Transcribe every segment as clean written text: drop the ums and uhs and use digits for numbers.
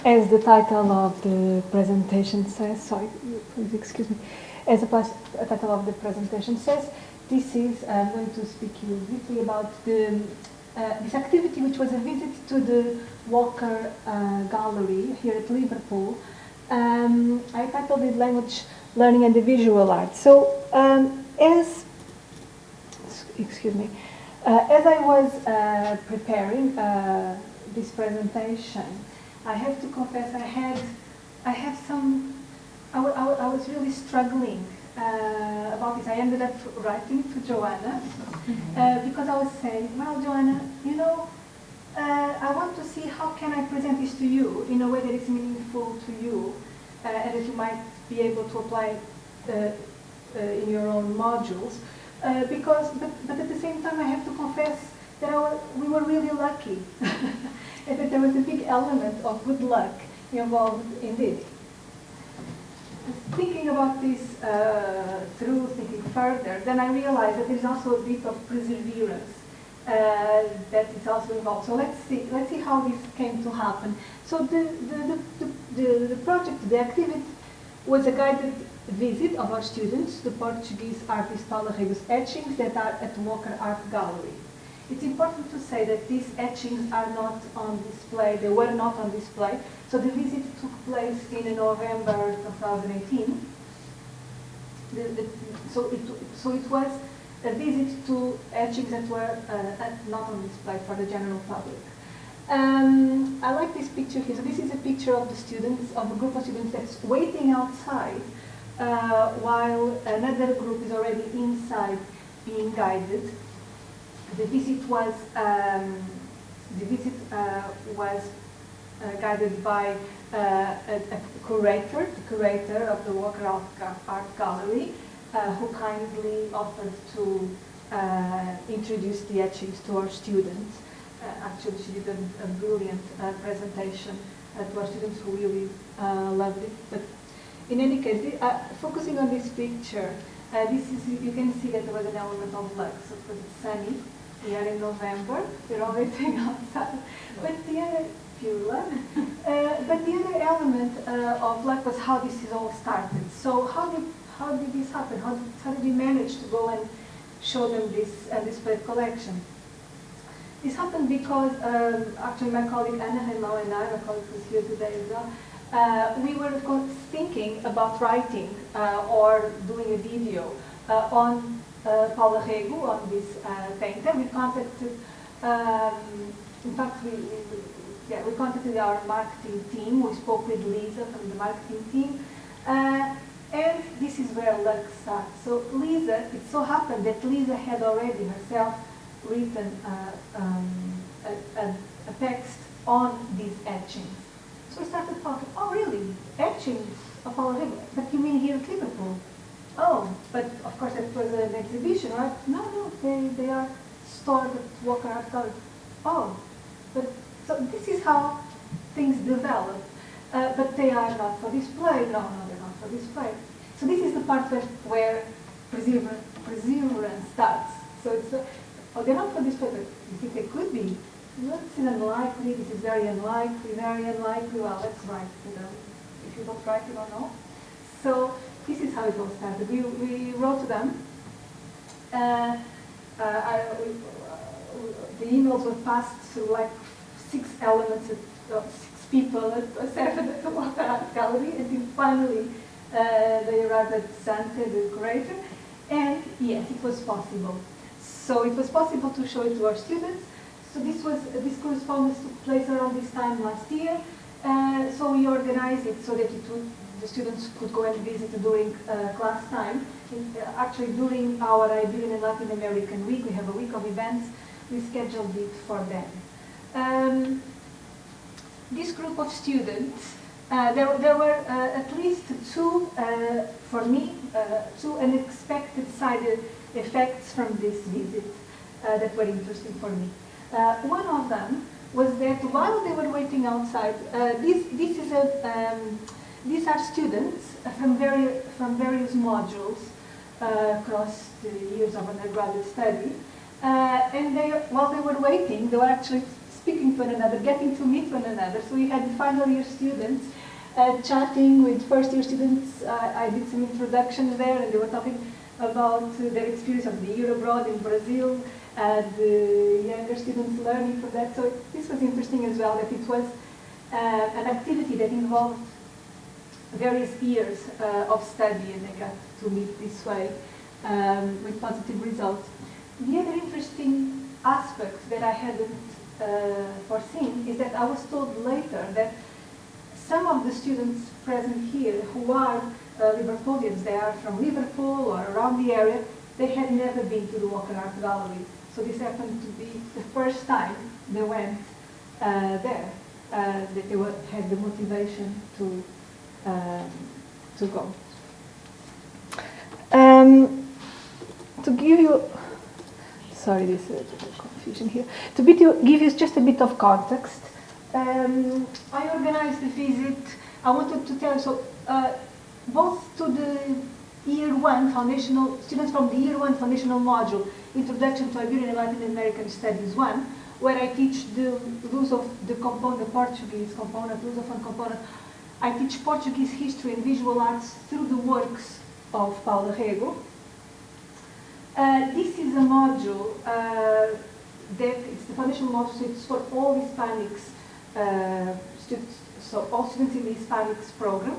As the title of the presentation says, sorry, please excuse me, as the title of the presentation says, this is, I'm going to speak you briefly about this activity, which was a visit to the Walker Gallery here at Liverpool. I titled it Language Learning and the Visual Arts. So, as I was preparing this presentation, I have to confess I was really struggling about this. I ended up writing to Joanna because I was saying, well, Joanna, you know, I want to see how can I present this to you in a way that is meaningful to you and that you might be able to apply in your own modules. But at the same time, I have to confess that we were really lucky and that there was a big element of good luck involved in this. Thinking about this thinking further, then I realized that there's also a bit of perseverance that is also involved. So let's see how this came to happen. So the project, the activity, was a guided visit of our students, the Portuguese artist Paula Rego's etchings that are at Walker Art Gallery. It's important to say that these etchings are not on display, they were not on display, so the visit took place in November 2018. So it was a visit to etchings that were not on display for the general public. I like this picture here. So this is a picture of the students, of a group of students that's waiting outside while another group is already inside being guided. The visit was guided by a curator, the curator of the Walker Art Gallery, who kindly offered to introduce the etchings to our students. Actually, she did a brilliant presentation to our students who really loved it. But in any case, focusing on this picture, you can see that there was an element of luck. So it was sunny. We are in November. We're all waiting outside. But the other element of luck was how this is all started. So how did this happen? How did we manage to go and show them this displayed collection? This happened because actually my colleague Anna Hello and I, my colleague who's here today as well, we were thinking about writing or doing a video on Paula Rego, on this painter. We contacted, in fact, we contacted our marketing team. We spoke with Lisa from the marketing team. And this is where luck starts. So Lisa, it so happened that Lisa had already herself written a text on these etchings. So we started talking, oh really, etchings of Paula Rego, but you mean here at Liverpool? Oh, but of course that was an exhibition, right? No, they are stored at Walker Art Gallery. Oh, but so this is how things develop, but they are not for display. No, they're not for display. So this is the part where perseverance starts. So it's oh, they're not for display, but you think they could be? Well, this is unlikely, this is very unlikely, well, let's write to them. If you don't write, you don't know. So this is how it all started. We wrote to them. The emails were passed through like 6 elements of 6 people at 7 at the Walker Art Gallery, until finally they arrived at Sante, the curator, and yes, it was possible. So it was possible to show it to our students. So this correspondence took place around this time last year. So we organized it so that the students could go and visit during class time. Actually, during our Iberian and Latin American week, we have a week of events. We scheduled it for them. This group of students, there were at least 2, for me, 2 unexpected side effects from this visit that were interesting for me. One of them was that while they were waiting outside, these are students from various modules across the years of undergraduate study, and while they were waiting, they were actually speaking to one another, getting to meet one another. So we had final year students chatting with first year students. I did some introductions there, and they were talking about their experience of the year abroad in Brazil, and the younger students learning from that. So this was interesting as well, that it was an activity that involved various years of study, and they got to meet this way with positive results. The other interesting aspect that I hadn't foreseen is that I was told later that some of the students present here who are Liverpoolians, they are from Liverpool or around the area, they had never been to the Walker Art Gallery. So this happened to be the first time they went there, that they had the motivation to go. To give you, sorry, this is confusion here. To give you just a bit of context, I organized the visit. I wanted to tell, so both to the Year 1 foundational, students from the Year 1 foundational module, Introduction to Iberian and Latin American Studies 1, where I teach the Portuguese component, Lusophone component. I teach Portuguese history and visual arts through the works of Paula Rego. This is a module that it's the foundational module, so it's for all Hispanics students, so all students in the Hispanics program,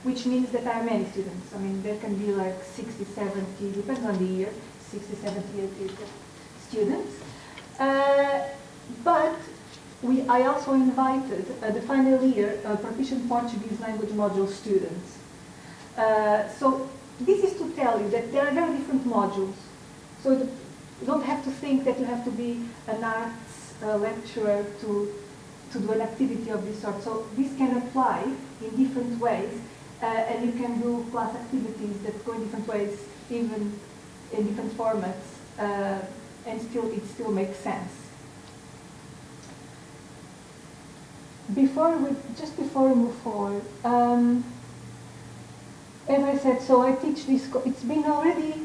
which means that there are many students. I mean, there can be like 60, 70, depends on the year, 60, 70, 80 students. But I also invited the final year proficient Portuguese language module students. So this is to tell you that there are very different modules. So you don't have to think that you have to be an arts lecturer to do an activity of this sort. So this can apply in different ways, and you can do class activities that go in different ways, even in different formats, and it still makes sense. Just before we move forward, as I said, so I teach this. It's been already.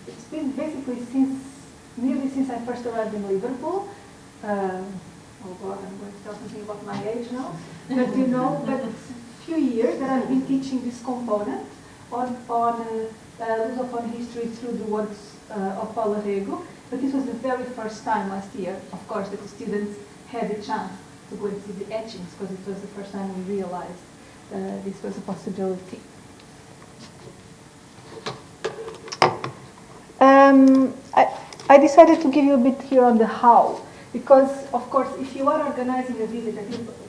It's been basically nearly since I first arrived in Liverpool. Oh God, I'm going to tell something about my age now. But you know, but a few years that I've been teaching this component on Lusophone history through the works of Paula Rego. But this was the very first time last year, of course, that the students had the chance to go and see the etchings, because it was the first time we realized this was a possibility. I decided to give you a bit here on the how, because of course if you are organizing a visit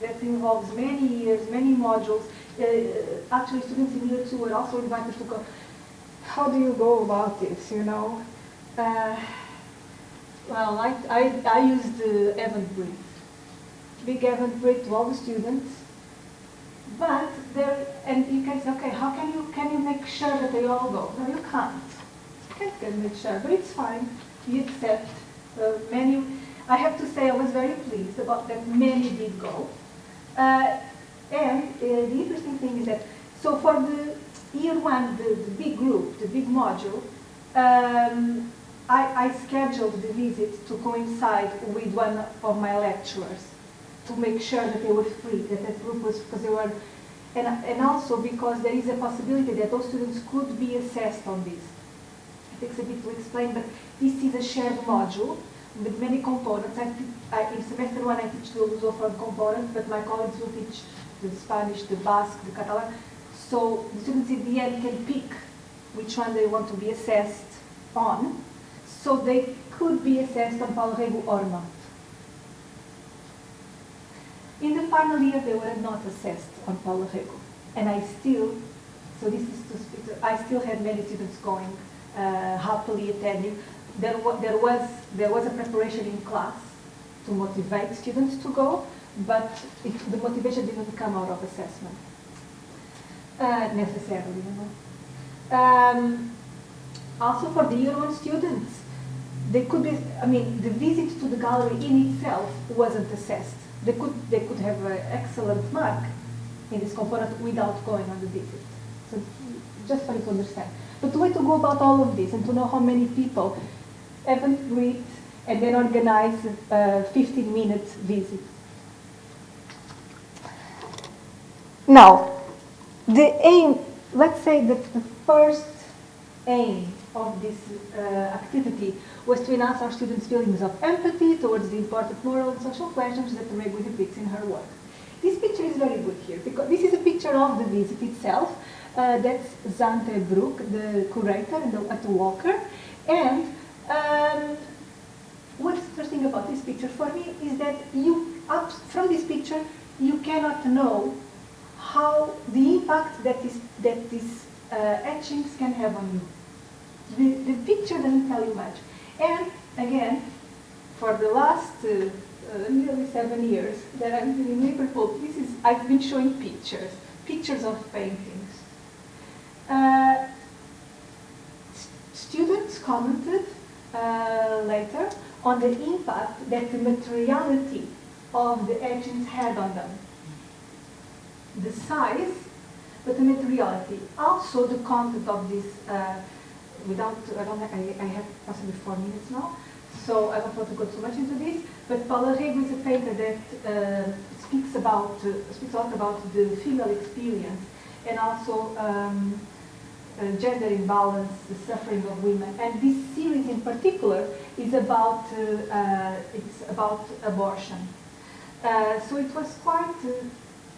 that involves many years, many modules, actually students in year 2 were also invited to go. How do you go about this, you know? Well, I used the Eventbrite, big Eventbrite to all the students, but and you can say, okay, how can you make sure that they all go? No, you can't. You can't make sure, but it's fine. You accept many. I have to say I was very pleased about that many did go. And the interesting thing is that, so for the year 1, the big group, the big module, I scheduled the visit to coincide with one of my lecturers to make sure that they were free, that group was, because they were, and also because there is a possibility that those students could be assessed on this. It takes a bit to explain, but this is a shared module with many components. In semester 1 I teach the Lusophone component, but my colleagues will teach the Spanish, the Basque, the Catalan. So the students in the end can pick which one they want to be assessed on. So they could be assessed on Paula Rego or not. In the final year they were not assessed on Paula Rego. And I still, so this is to speak to, I still had many students going, happily attending. There was a preparation in class to motivate students to go, but the motivation didn't come out of assessment, necessarily, you know. Also for the year 1 students, they could be, I mean, the visit to the gallery in itself wasn't assessed. They could have an excellent mark in this component without going on the visit. So just for you to understand. But the way to go about all of this and to know how many people Eventbrite and then organize 15-minute visits. Now, the aim, let's say that the first aim of this activity was to enhance our students' feelings of empathy towards the important moral and social questions that Rego depicts in her work. This picture is very good here, because this is a picture of the visit itself. That's Zante Broek, the curator at the Walker. And what's interesting about this picture for me is that from this picture, you cannot know how the impact that these etchings can have on you. The picture doesn't tell you much. And again, for the last nearly 7 years that I've been in Liverpool, I've been showing pictures of paintings. Students commented later on the impact that the materiality of the etchings had on them. The size, but the materiality. Also the content of this, I have possibly 4 minutes now, so I don't want to go too much into this, but Paula Rego is a painter that speaks a lot about the female experience and also gender imbalance, the suffering of women. And this series in particular is about, abortion. So it was quite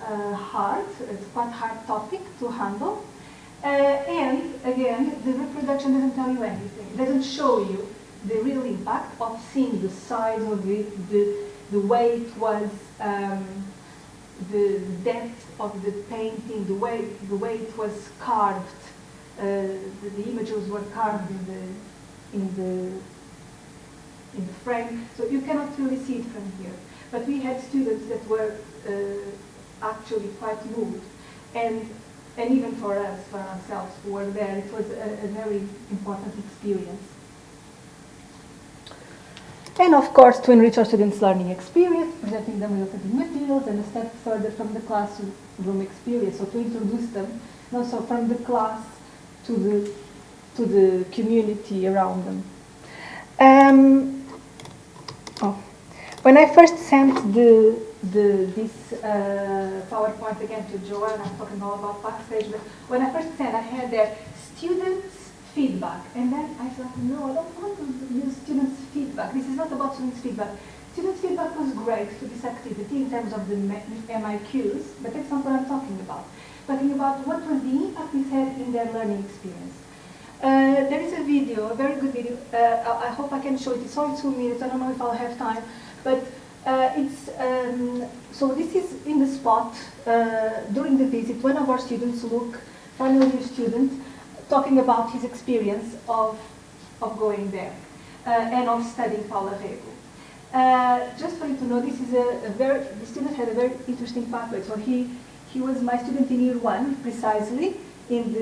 it's quite hard topic to handle. And again, the reproduction doesn't tell you anything. It doesn't show you the real impact of seeing the size of the way it was, the depth of the painting, the way it was carved. The images were carved in the frame, so you cannot really see it from here. But we had students that were actually quite moved, and even for us, for ourselves who were there, it was a very important experience. And of course, to enrich our students' learning experience, presenting them with authentic materials, and a step further from the classroom experience, so to introduce them, and also from the class to the community around them. When I first sent this PowerPoint again to Joanna, I'm talking all about backstage, but when I first sent, I had their students' feedback, and then I thought, no, I don't want to use students' feedback. This is not about students' feedback. Students' feedback was great for this activity in terms of the MIQs, but that's not what I'm talking about. Talking about what was the impact this had in their learning experience. There is a video, a very good video. I hope I can show it. It's only 2 minutes. I don't know if I'll have time, but so this is in the spot during the visit. One of our students, Luke, final year student, talking about his experience of going there and of studying Paula Rego. Just for you to know, this is the student had a very interesting pathway. So he was my student in year 1, precisely in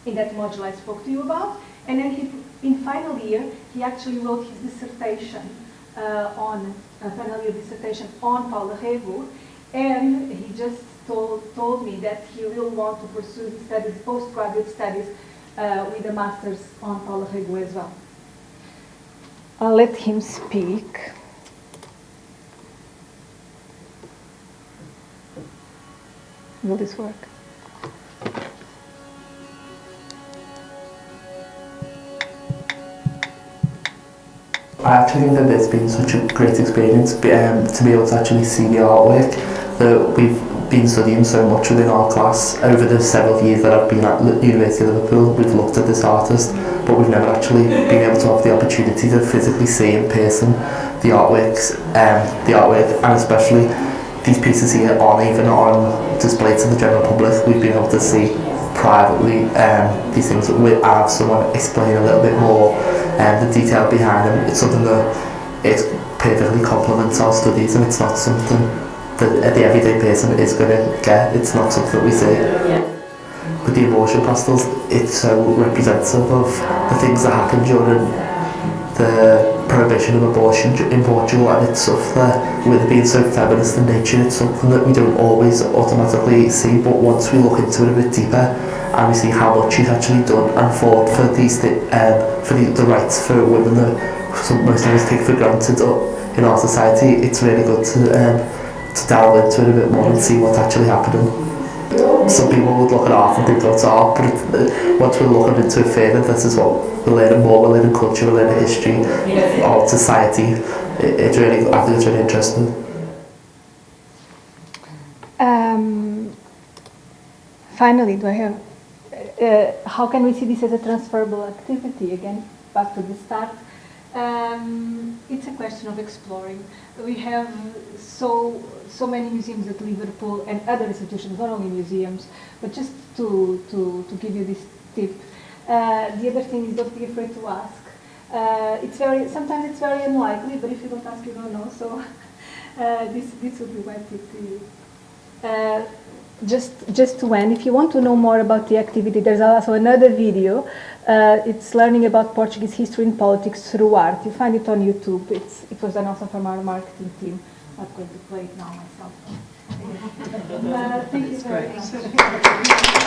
that module I spoke to you about, and then in final year he actually wrote his dissertation final year dissertation on Paula Rego, and he just told me that he will want to pursue his studies, postgraduate studies, with a master's on Paula Rego as well. I'll let him speak. Will this work? I actually think that it's been such a great experience to be able to actually see the artwork that we've been studying so much within our class. Over the several years that I've been at University of Liverpool, we've looked at this artist, but we've never actually been able to have the opportunity to physically see in person the artwork, and especially these pieces here aren't even on display to the general public. We've been able to see privately these things with have someone explain a little bit more the detail behind them. It's something that it perfectly complements our studies, and it's not something that the everyday person is going to get. It's not something that we see. With the abortion pastels, it's so representative of the things that happened during the prohibition of abortion in Portugal, and it's stuff that, with it being so feminist in nature, it's something that we don't always automatically see, but once we look into it a bit deeper and we see how much she's actually done and fought for these the rights for women most of us take for granted in our society. It's really good to delve into it a bit more and see what's actually happening. Some people would look at art and think it's art, but once we're looking into it further, this is what we're learning more. We're learning culture, we're learning history, art, society. It's really, I think it's really interesting. Finally, do I have? How can we see this as a transferable activity? Again, back to the start. It's a question of exploring. We have so many museums at Liverpool and other institutions, not only museums, but just to give you this tip. The other thing is, don't be afraid to ask. Sometimes it's very unlikely, but if you don't ask, you don't know. So this would be my tip to you. Just to end, if you want to know more about the activity, there's also another video. It's learning about Portuguese history and politics through art. You find it on YouTube. It was done also from our marketing team. I'm not going to play it now myself. Thank you very much.